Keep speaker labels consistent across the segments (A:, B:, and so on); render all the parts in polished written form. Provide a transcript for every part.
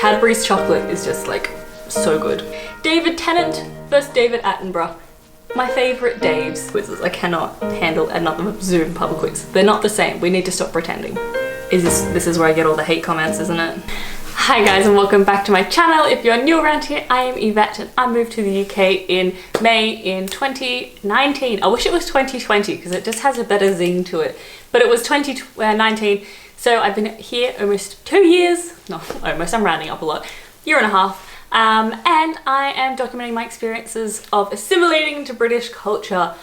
A: Cadbury's chocolate is just like so good. David Tennant versus David Attenborough. My favourite Dave's quizzes. I cannot handle another Zoom pub quiz. They're not the same. We need to stop pretending. This is where I get all the hate comments, isn't it? Hi guys, and welcome back to my channel. If you're new around here, I am Yvette and I moved to the UK in May in 2019. I wish it was 2020 because it just has a better zing to it. But it was 2019, so I've been here almost 2 years. No, almost, I'm rounding up a lot. Year and a half. And I am documenting my experiences of assimilating to British culture.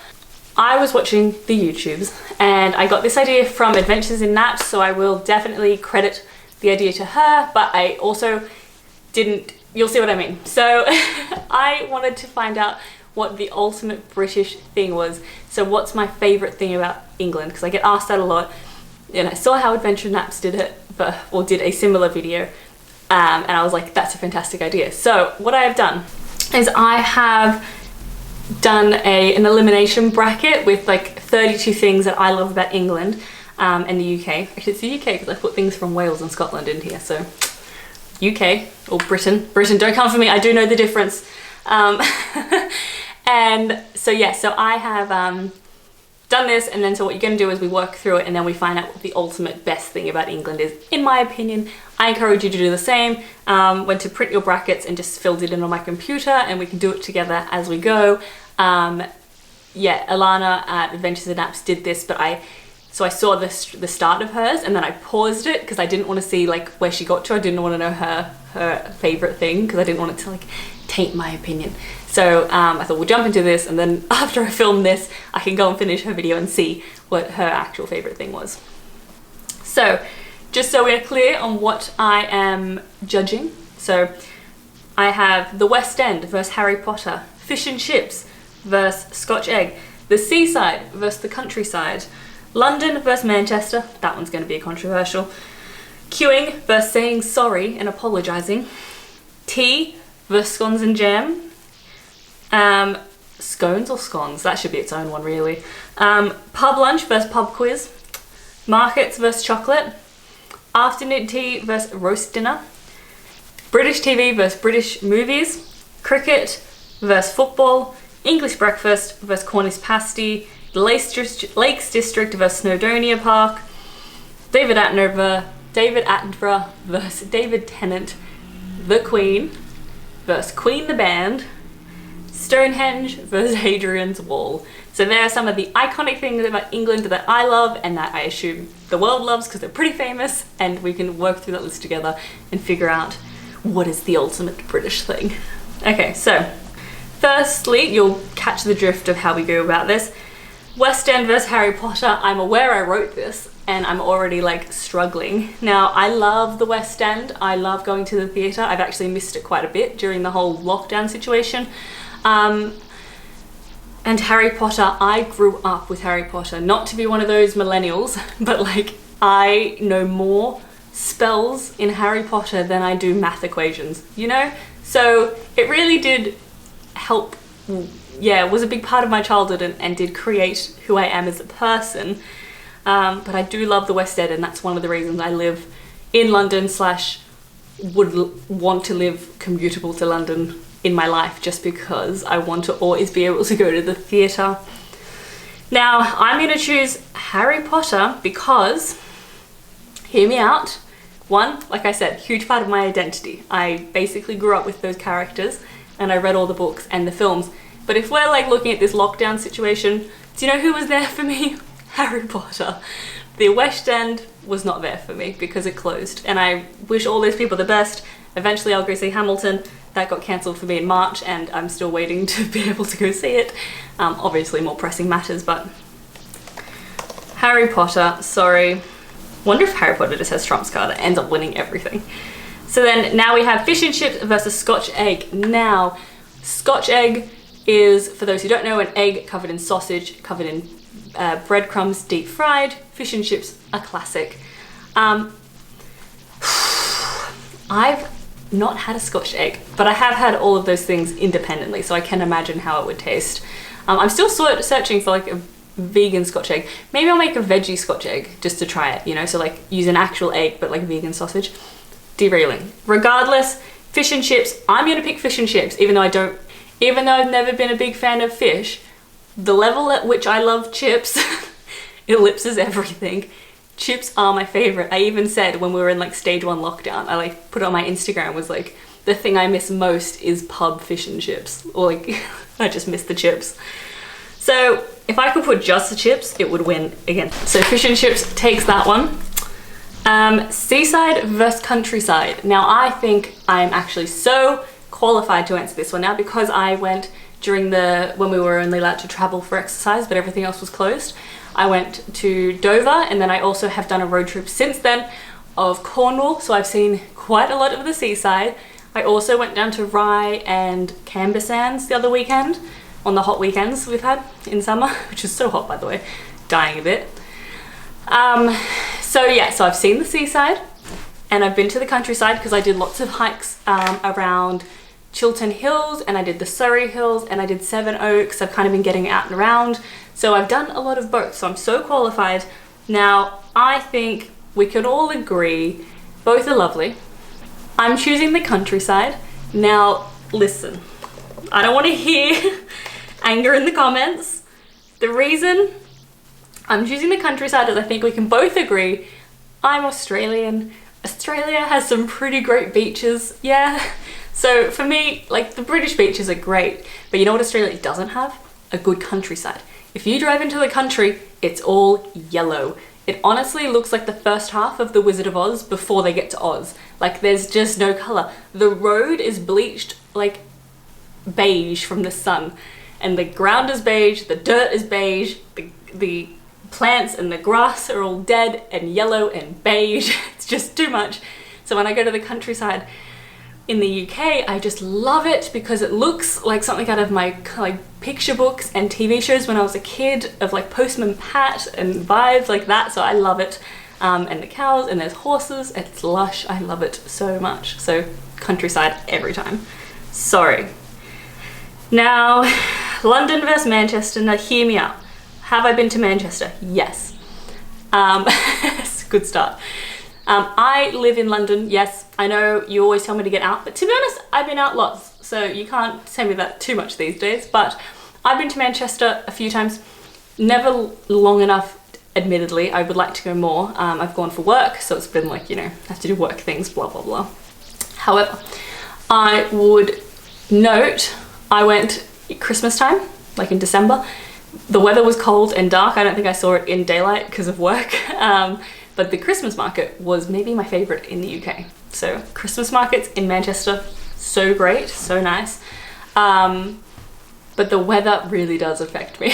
A: I was watching the YouTubes and I got this idea from Adventures in Naps, so I will definitely credit the idea to her, but I also didn't, you'll see what I mean. So I wanted to find out what the ultimate British thing was. So what's my favourite thing about England? Because I get asked that a lot. And I saw how Adventure in Naps did it, or did a similar video. And I was like, that's a fantastic idea. So what I have done is I have done an elimination bracket with like 32 things that I love about England and the UK. Actually, it's the UK because I put things from Wales and Scotland in here. So UK or Britain. Britain, don't come for me. I do know the difference. And so yeah, so I have done this, and then so what you're going to do is we work through it and then we find out what the ultimate best thing about England is, in my opinion. I encourage you to do the same. Went to print your brackets and just filled it in on my computer, and we can do it together as we go. Yeah, Alana at Adventures in Naps did this, but I saw the start of hers and then I paused it because I didn't want to see like where she got to. I didn't want to know her favorite thing because I didn't want it to like taint my opinion. So I thought we'll jump into this, and then after I film this, I can go and finish her video and see what her actual favorite thing was. So just so we're clear on what I am judging. So I have the West End versus Harry Potter, Fish and Chips versus Scotch Egg, the Seaside versus the Countryside, London versus Manchester, that one's going to be controversial, queuing versus saying sorry and apologising, tea versus scones and jam, scones or scones, that should be its own one really, pub lunch versus pub quiz, markets versus chocolate, afternoon tea versus roast dinner, British TV versus British movies, cricket versus football, English breakfast versus Cornish pasty, the Lakes District versus Snowdonia Park, David Attenborough versus David Tennant, the Queen versus Queen the Band, Stonehenge versus Hadrian's Wall. So there are some of the iconic things about England that I love and that I assume the world loves because they're pretty famous, and we can work through that list together and figure out what is the ultimate British thing. Okay, so firstly, you'll catch the drift of how we go about this. West End versus Harry Potter. I'm aware I wrote this and I'm already like struggling. Now, I love the West End. I love going to the theatre. I've actually missed it quite a bit during the whole lockdown situation. And Harry Potter, I grew up with Harry Potter. Not to be one of those millennials, but like I know more spells in Harry Potter than I do math equations, you know? So it really did help. Yeah, it was a big part of my childhood and did create who I am as a person. But I do love the West End, and that's one of the reasons I live in London / would want to live commutable to London in my life, just because I want to always be able to go to the theatre. Now, I'm going to choose Harry Potter because, hear me out, one, like I said, huge part of my identity. I basically grew up with those characters and I read all the books and the films. But if we're like looking at this lockdown situation, do you know who was there for me? Harry Potter. The West End was not there for me because it closed, and I wish all those people the best. Eventually I'll go see Hamilton. That got cancelled for me in March and I'm still waiting to be able to go see it. Obviously more pressing matters, but Harry Potter, sorry. Wonder if Harry Potter just has Trump's card that ends up winning everything. So then now we have Fish and Chips versus Scotch Egg. Now, Scotch Egg is, for those who don't know, an egg covered in sausage, covered in breadcrumbs, deep fried. Fish and chips, a classic. I've not had a Scotch egg, but I have had all of those things independently, so I can imagine how it would taste. I'm still searching for like a vegan Scotch egg. Maybe I'll make a veggie Scotch egg just to try it, you know, so like use an actual egg but like vegan sausage. derailing. Regardless, fish and chips, I'm gonna pick fish and chips, even though I've never been a big fan of fish. The level at which I love chips ellipses everything. Chips are my favorite. I even said when we were in like stage 1 lockdown, I like put it on my Instagram, was like, the thing I miss most is pub fish and chips. Or like, I just miss the chips. So if I could put just the chips, it would win again. So fish and chips takes that one. Seaside versus countryside. Now I think I'm actually so qualified to answer this one now, because I went during when we were only allowed to travel for exercise, but everything else was closed. I went to Dover, and then I also have done a road trip since then of Cornwall, so I've seen quite a lot of the seaside. I also went down to Rye and Canberra Sands the other weekend, on the hot weekends we've had in summer, which is so hot, by the way, dying a bit. So yeah, so I've seen the seaside, and I've been to the countryside because I did lots of hikes around Chiltern Hills, and I did the Surrey Hills, and I did Seven Oaks. I've kind of been getting out and around, so I've done a lot of both, so I'm so qualified. Now I think we can all agree both are lovely. I'm choosing the countryside. Now listen, I don't want to hear anger in the comments. The reason I'm choosing the countryside is I think we can both agree I'm Australian. Australia has some pretty great beaches, yeah. So for me, like, the British beaches are great, but you know what Australia doesn't have? A good countryside. If you drive into the country, it's all yellow. It honestly looks like the first half of The Wizard of Oz before they get to Oz. Like, there's just no color. The road is bleached like beige from the sun, and the ground is beige, the dirt is beige, the plants and the grass are all dead and yellow and beige. It's just too much. So when I go to the countryside in the UK, I just love it because it looks like something out of my like picture books and TV shows when I was a kid, of like Postman Pat and vibes like that. So I love it. And the cows, and there's horses, it's lush. I love it so much. So countryside every time. Sorry. Now, London versus Manchester. Now hear me out. Have I been to Manchester? Yes. It's a good start. I live in London. Yes, I know you always tell me to get out, but to be honest, I've been out lots, so you can't tell me that too much these days. But I've been to Manchester a few times, never long enough, admittedly. I would like to go more. I've gone for work, so it's been like, you know, I have to do work things, blah, blah, blah. However, I would note, I went at Christmas time, like in December. The weather was cold and dark. I don't think I saw it in daylight because of work. But the Christmas market was maybe my favorite in the UK. So Christmas markets in Manchester, so great, so nice. But the weather really does affect me.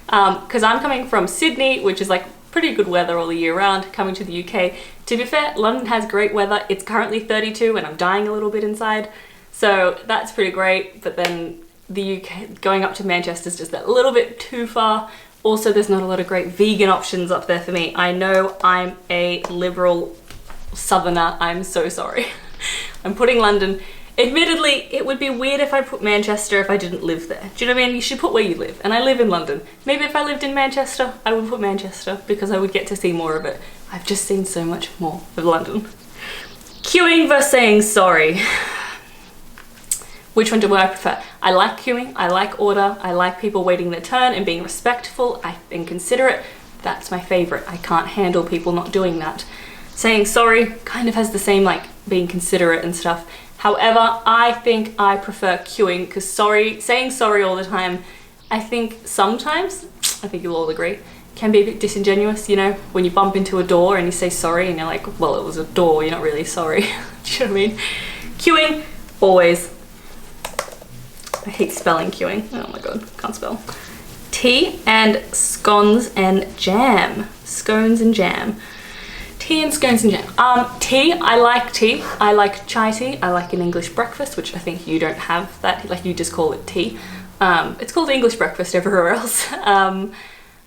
A: Because I'm coming from Sydney, which is like pretty good weather all the year round, coming to the UK. To be fair, London has great weather. It's currently 32 and I'm dying a little bit inside. So that's pretty great. But then the UK, going up to Manchester is just a little bit too far. Also, there's not a lot of great vegan options up there for me. I know I'm a liberal southerner. I'm so sorry. I'm putting London. Admittedly, it would be weird if I put Manchester if I didn't live there. Do you know what I mean? You should put where you live. And I live in London. Maybe if I lived in Manchester, I would put Manchester because I would get to see more of it. I've just seen so much more of London. Queuing versus saying sorry. Which one do I prefer? I like queuing, I like order, I like people waiting their turn and being respectful and considerate. That's my favorite. I can't handle people not doing that. Saying sorry kind of has the same, like, being considerate and stuff. However, I think I prefer queuing because saying sorry all the time, I think sometimes, I think you'll all agree, can be a bit disingenuous, you know, when you bump into a door and you say sorry and you're like, well, it was a door, you're not really sorry. Do you know what I mean? Queuing, always. I hate spelling queuing. Oh my god, can't spell. Tea and scones and jam. Scones and jam. Tea and scones and jam. Tea, I like tea. I like chai tea. I like an English breakfast, which I think you don't have that, like you just call it tea. It's called English breakfast everywhere else.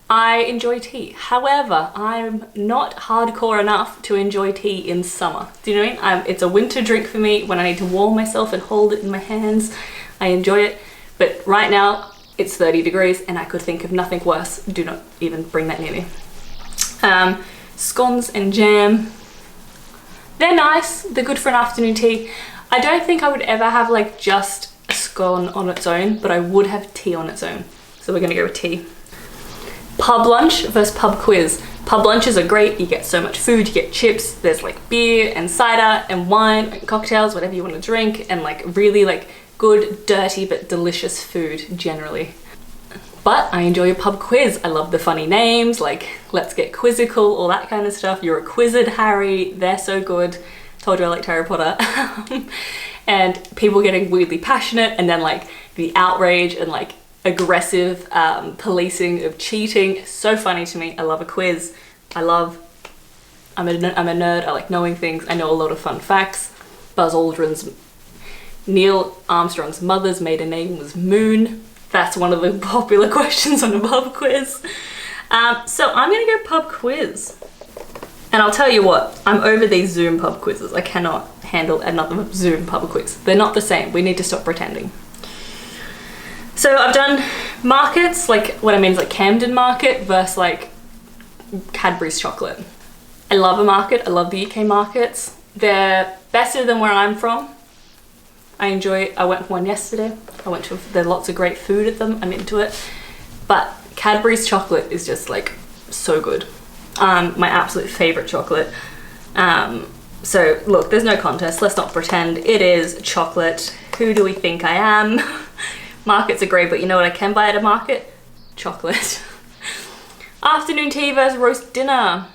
A: I enjoy tea. However, I'm not hardcore enough to enjoy tea in summer. Do you know what I mean? It's a winter drink for me when I need to warm myself and hold it in my hands. I enjoy it, but right now it's 30 degrees and I could think of nothing worse. Do not even bring that near me. Scones and jam. They're nice, they're good for an afternoon tea. I don't think I would ever have like just a scone on its own, but I would have tea on its own. So we're gonna go with tea. Pub lunch versus pub quiz. Pub lunches are great, you get so much food, you get chips, there's like beer and cider and wine and cocktails, whatever you want to drink, and like really like good, dirty, but delicious food generally. But I enjoy a pub quiz. I love the funny names, like Let's Get Quizzical, all that kind of stuff. You're a Quizzed Harry, they're so good. Told you I liked Harry Potter. And people getting weirdly passionate, and then like the outrage and like aggressive policing of cheating. So funny to me. I love a quiz. I'm a nerd, I like knowing things. I know a lot of fun facts. Neil Armstrong's mother's maiden name was Moon. That's one of the popular questions on a pub quiz. So I'm gonna go pub quiz. And I'll tell you what, I'm over these Zoom pub quizzes. I cannot handle another Zoom pub quiz. They're not the same. We need to stop pretending. So I've done markets, like what I mean is like Camden Market versus like Cadbury's chocolate. I love a market, I love the UK markets. They're better than where I'm from. I went for one yesterday. There are lots of great food at them, I'm into it. But Cadbury's chocolate is just like so good. My absolute favorite chocolate. So look, there's no contest, let's not pretend. It is chocolate. Who do we think I am? Markets are great, but you know what I can buy at a market? Chocolate. Afternoon tea versus roast dinner.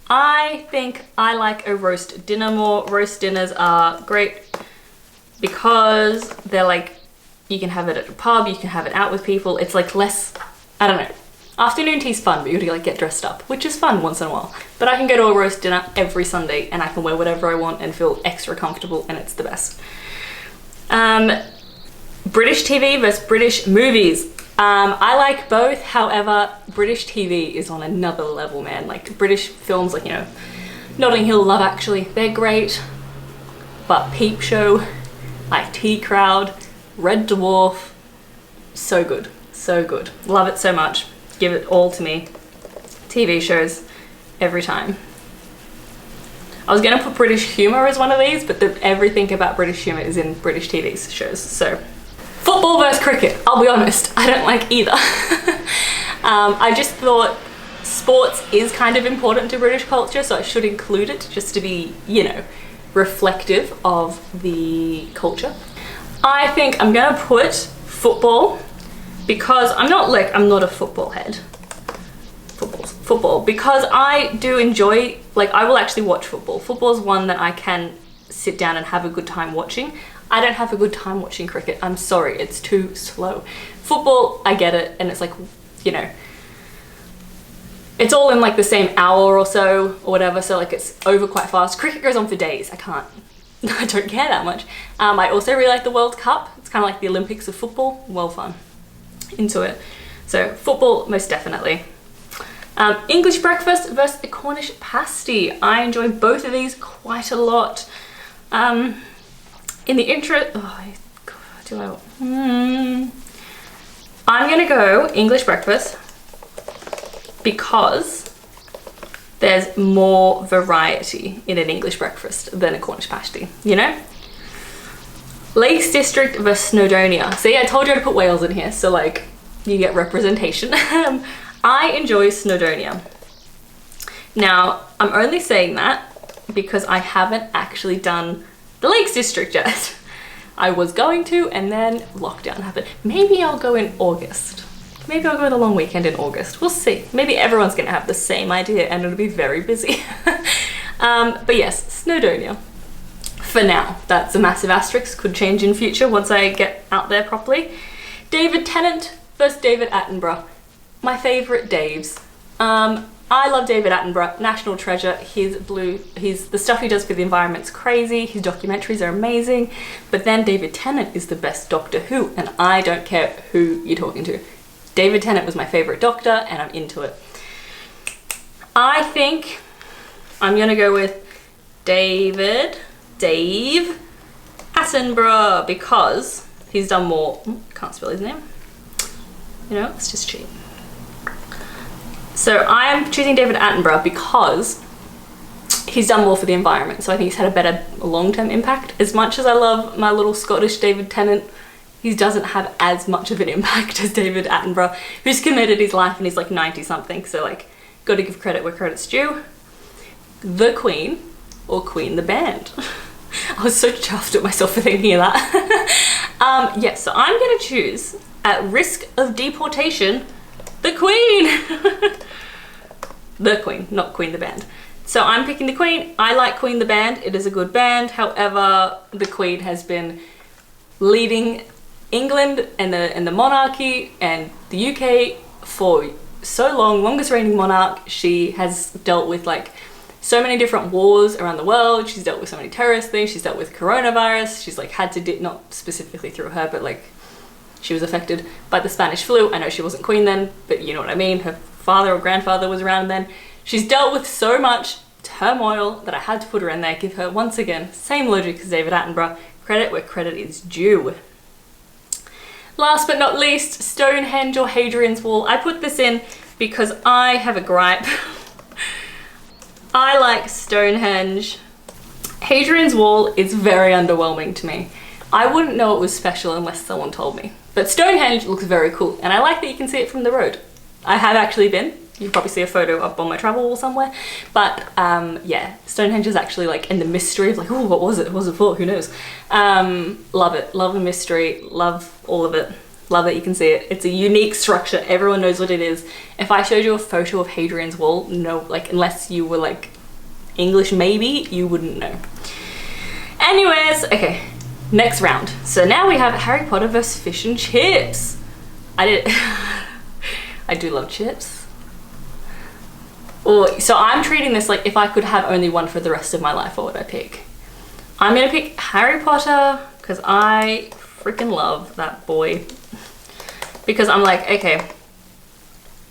A: I think I like a roast dinner more. Roast dinners are great because they're like, you can have it at a pub, you can have it out with people. It's like less, I don't know. Afternoon tea's fun, but you gotta like get dressed up, which is fun once in a while. But I can go to a roast dinner every Sunday and I can wear whatever I want and feel extra comfortable, and it's the best. British TV versus British movies. I like both, however, British TV is on another level, man. Like British films like, you know, Notting Hill, Love Actually, they're great. But Peep Show, like Tea Crowd, Red Dwarf, so good, so good. Love it so much. Give it all to me. TV shows, every time. I was gonna put British humour as one of these, but everything about British humour is in British TV shows, so. Football versus cricket, I'll be honest, I don't like either. I just thought sports is kind of important to British culture, so I should include it just to be, you know, reflective of the culture. I think I'm gonna put football because I'm not a football head. Football, because I do enjoy, like I will actually watch football. Football is one that I can sit down and have a good time watching. I don't have a good time watching cricket. I'm sorry, it's too slow. Football, I get it, and it's like, you know, it's all in like the same hour or so or whatever, so like it's over quite fast. Cricket goes on for days. I don't care that much. I also really like the World Cup. It's kind of like the Olympics of football. Well fun. Into it. So football, most definitely. English breakfast versus a Cornish pasty. I enjoy both of these quite a lot. In the intro, I'm gonna go English breakfast because there's more variety in an English breakfast than a Cornish pasty, you know? Lakes District versus Snowdonia. See, I told you to put Wales in here, so like, you get representation. I enjoy Snowdonia. Now, I'm only saying that because I haven't actually done the Lakes District yet. I was going to, and then lockdown happened. Maybe I'll go in August. Maybe I'll go on a long weekend in August. We'll see. Maybe everyone's gonna have the same idea and it'll be very busy. But yes, Snowdonia. For now, that's a massive asterisk, could change in future once I get out there properly. David Tennant versus David Attenborough. My favourite Daves. I love David Attenborough, national treasure. The stuff he does for the environment's crazy, his documentaries are amazing, but then David Tennant is the best Doctor Who, and I don't care who you're talking to. David Tennant was my favourite Doctor, and I'm into it. I think I'm gonna go with Dave Attenborough because he's done more, can't spell his name. You know, it's just cheap. So I am choosing David Attenborough because he's done more for the environment, so I think he's had a better long-term impact. As much as I love my little Scottish David Tennant, he doesn't have as much of an impact as David Attenborough, who's committed his life and he's like 90 something, so like, gotta give credit where credit's due. The Queen, or Queen the band. I was so chuffed at myself for thinking of that. Yeah, so I'm gonna choose, at risk of deportation, the Queen. The Queen, not Queen the band. So I'm picking the Queen. I like Queen the band, it is a good band. However, the Queen has been leading England and the monarchy and the UK for so long, longest reigning monarch. She has dealt with like so many different wars around the world. She's dealt with so many terrorist things. She's dealt with coronavirus. She's like had to, not specifically through her, but like she was affected by the Spanish flu. I know she wasn't queen then, but you know what I mean. Her father or grandfather was around then. She's dealt with so much turmoil that I had to put her in there. Give her, once again, same logic as David Attenborough, credit where credit is due. Last but not least, Stonehenge or Hadrian's Wall. I put this in because I have a gripe. I like Stonehenge. Hadrian's Wall is very underwhelming to me. I wouldn't know it was special unless someone told me. But Stonehenge looks very cool, and I like that you can see it from the road. I have actually been. You can probably see a photo up on my travel wall somewhere. But yeah, Stonehenge is actually like in the mystery of like, oh, what was it? What was it for? Who knows? Love it. Love the mystery. Love all of it. Love that you can see it. It's a unique structure. Everyone knows what it is. If I showed you a photo of Hadrian's Wall, no, like unless you were like English maybe, you wouldn't know. Anyways, okay, next round. So now we have Harry Potter versus fish and chips. I do love chips. Oh, so I'm treating this like if I could have only one for the rest of my life, what would I pick? I'm gonna pick Harry Potter because I freaking love that boy. Because I'm like, okay,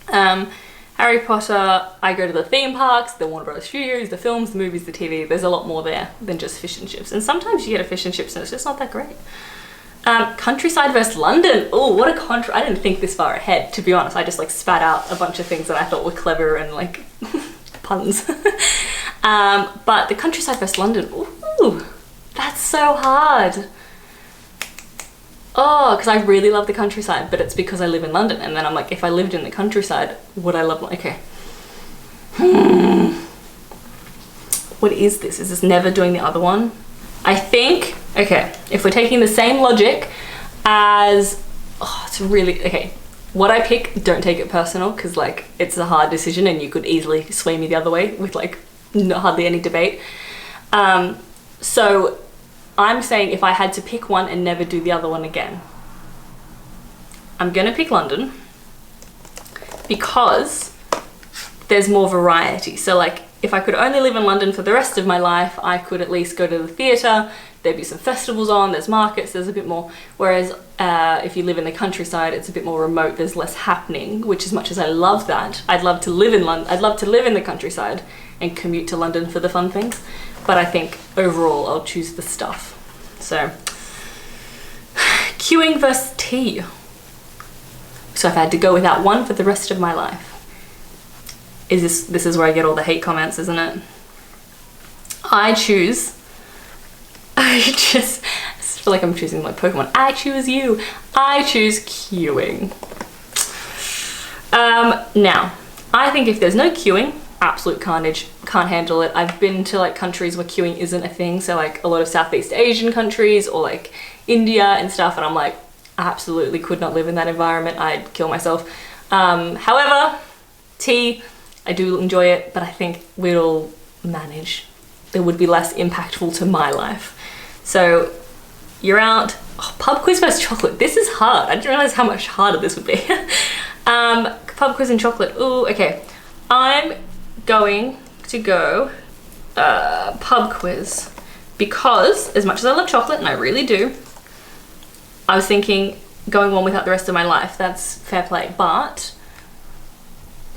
A: Harry Potter, I go to the theme parks, the Warner Bros. Studios, the films, the movies, the TV, there's a lot more there than just fish and chips. And sometimes you get a fish and chips and it's just not that great. Countryside versus London. Oh, what a I didn't think this far ahead, to be honest. I just like spat out a bunch of things that I thought were clever and like puns. But the Countryside versus London, ooh, that's so hard. Oh, because I really love the countryside, but it's because I live in London. And then I'm like, if I lived in the countryside, would I love, okay. What is this? Is this never doing the other one? I think, okay, if we're taking the same logic as, oh, it's really, okay. What I pick, don't take it personal, because like, it's a hard decision and you could easily sway me the other way with like, hardly any debate. So, I'm saying if I had to pick one and never do the other one again, I'm gonna pick London because there's more variety. So like if I could only live in London for the rest of my life, I could at least go to the theatre, there'd be some festivals on, there's markets, there's a bit more. Whereas if you live in the countryside, it's a bit more remote, there's less happening, which as much as I love that, I'd love to live in London, I'd love to live in the countryside and commute to London for the fun things. But I think overall I'll choose the stuff. So, queuing versus tea. So if I had to go without one for the rest of my life. This is where I get all the hate comments, isn't it? I just feel like I'm choosing like Pokemon. I choose you. I choose queuing. Now, I think if there's no queuing, absolute carnage, can't handle it. I've been to like countries where queuing isn't a thing, so like a lot of Southeast Asian countries or like India and stuff, and I'm like, I absolutely could not live in that environment. I'd kill myself. However, tea, I do enjoy it, but I think we'll manage. It would be less impactful to my life. So you're out. Oh, pub quiz versus chocolate. This is hard. I didn't realize how much harder this would be. Pub quiz and chocolate. Ooh, okay. I'm going to go pub quiz because as much as I love chocolate, and I really do, I was thinking going one without the rest of my life, that's fair play, but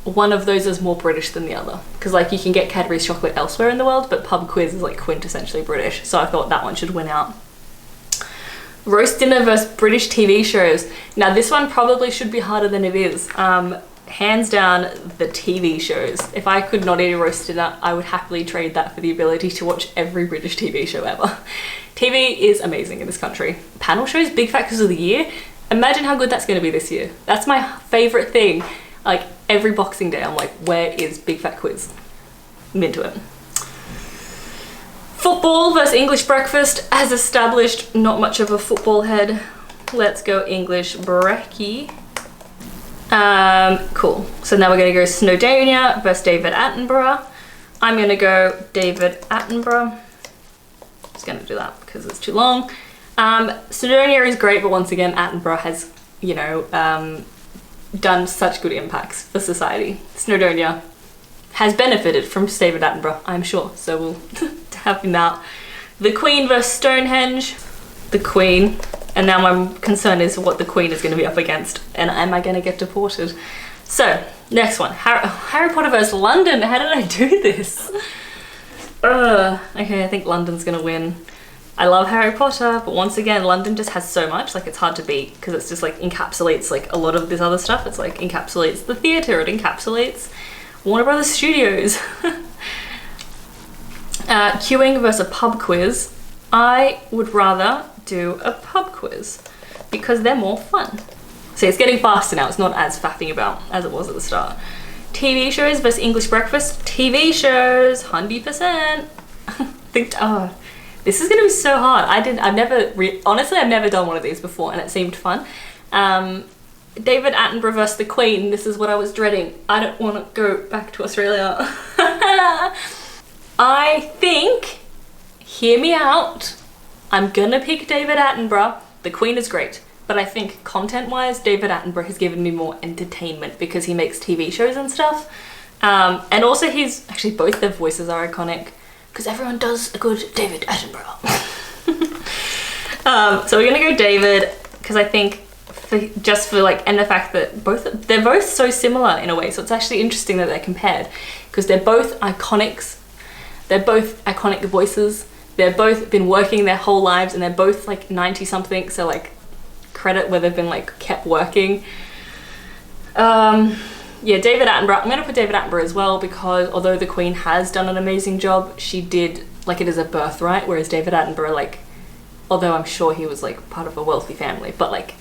A: one of those is more British than the other because like you can get Cadbury's chocolate elsewhere in the world, but pub quiz is like quintessentially British, so I thought that one should win out. Roast dinner versus British TV shows. Now this one probably should be harder than it is. hands down the TV shows. If I could not eat a roast dinner, I would happily trade that for the ability to watch every British TV show ever. TV is amazing in this country. Panel shows, Big Fat Quiz of the Year. Imagine how good that's going to be this year. That's my favorite thing. Like every Boxing Day, I'm like, where is Big Fat Quiz? I'm into it. Football versus English breakfast. As established, not much of a football head. Let's go English brekkie. Cool. So now we're gonna go Snowdonia versus David Attenborough. I'm gonna go David Attenborough. Just gonna do that because it's too long. Snowdonia is great, but once again, Attenborough has, you know, done such good impacts for society. Snowdonia has benefited from David Attenborough, I'm sure. So we'll have him out. The Queen versus Stonehenge. The Queen. And now my concern is what the Queen is going to be up against. And am I going to get deported? So, next one. Harry Potter versus London. How did I do this? Okay, I think London's going to win. I love Harry Potter, but once again, London just has so much. Like, it's hard to beat because it's just like encapsulates like a lot of this other stuff. It's like encapsulates the theatre. It encapsulates Warner Brothers Studios. Queuing versus a pub quiz. I would rather do a pub quiz because they're more fun. See, it's getting faster now. It's not as faffing about as it was at the start. TV shows versus English breakfast. TV shows, 100%. This is gonna be so hard. Honestly, I've never done one of these before and it seemed fun. David Attenborough versus the Queen. This is what I was dreading. I don't want to go back to Australia. I think, hear me out, I'm gonna pick David Attenborough. The Queen is great, but I think content-wise, David Attenborough has given me more entertainment because he makes TV shows and stuff. And also actually both their voices are iconic because everyone does a good David Attenborough. So we're gonna go David because I think and the fact that they're both so similar in a way. So it's actually interesting that they're compared because they're both iconics. They're both iconic voices. They've both been working their whole lives and they're both like 90 something. So like credit where they've been like kept working. Yeah, David Attenborough. I'm gonna put David Attenborough as well because although the Queen has done an amazing job, she did like it as a birthright. Whereas David Attenborough, like, although I'm sure he was like part of a wealthy family, but like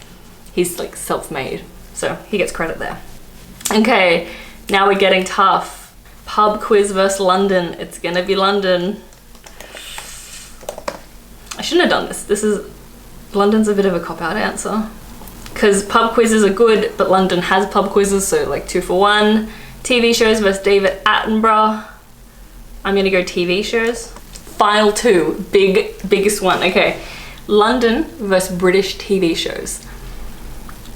A: he's like self-made. So he gets credit there. Okay, now we're getting tough. Pub quiz versus London. It's gonna be London. I shouldn't have done this. London's a bit of a cop-out answer. Because pub quizzes are good, but London has pub quizzes, so like 2 for 1. TV shows versus David Attenborough. I'm gonna go TV shows. Final 2, biggest one. Okay, London versus British TV shows.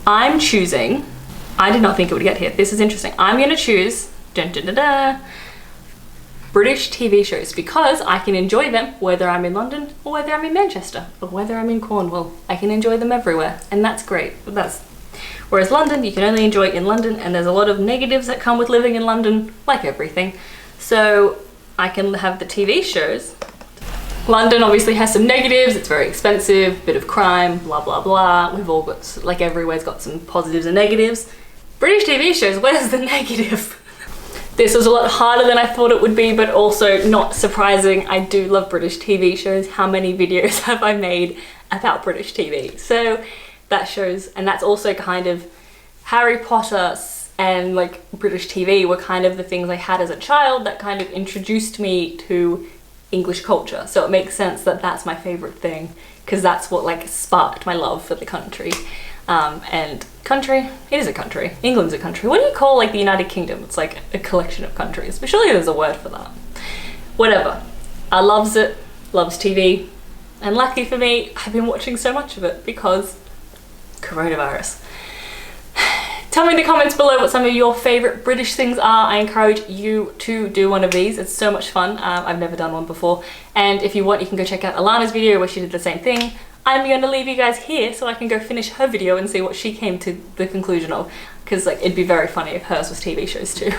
A: I'm choosing, I did not think it would get here. This is interesting. I'm gonna choose British TV shows because I can enjoy them whether I'm in London or whether I'm in Manchester or whether I'm in Cornwall. I can enjoy them everywhere and that's great. Whereas London, you can only enjoy in London and there's a lot of negatives that come with living in London, like everything. So I can have the TV shows. London obviously has some negatives, it's very expensive, bit of crime, blah, blah, blah. We've all got, like everywhere's got some positives and negatives. British TV shows, where's the negative? This was a lot harder than I thought it would be, but also not surprising. I do love British TV shows. How many videos have I made about British TV? So that shows, and that's also kind of Harry Potter and like British TV were kind of the things I had as a child that kind of introduced me to English culture. So it makes sense that that's my favorite thing because that's what like sparked my love for the country. And country, it is a country. England's a country. What do you call like the United Kingdom? It's like a collection of countries, but surely there's a word for that. Whatever. I loves it, loves TV. And lucky for me, I've been watching so much of it because coronavirus. Tell me in the comments below what some of your favorite British things are. I encourage you to do one of these. It's so much fun. I've never done one before. And if you want, you can go check out Alana's video where she did the same thing. I'm going to leave you guys here so I can go finish her video and see what she came to the conclusion of, because like it'd be very funny if hers was TV shows too.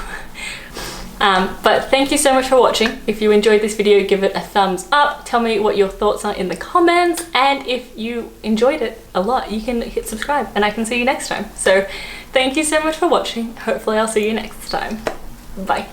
A: But thank you so much for watching. If you enjoyed this video, give it a thumbs up. Tell me what your thoughts are in the comments. And if you enjoyed it a lot, you can hit subscribe and I can see you next time. So thank you so much for watching. Hopefully I'll see you next time. Bye.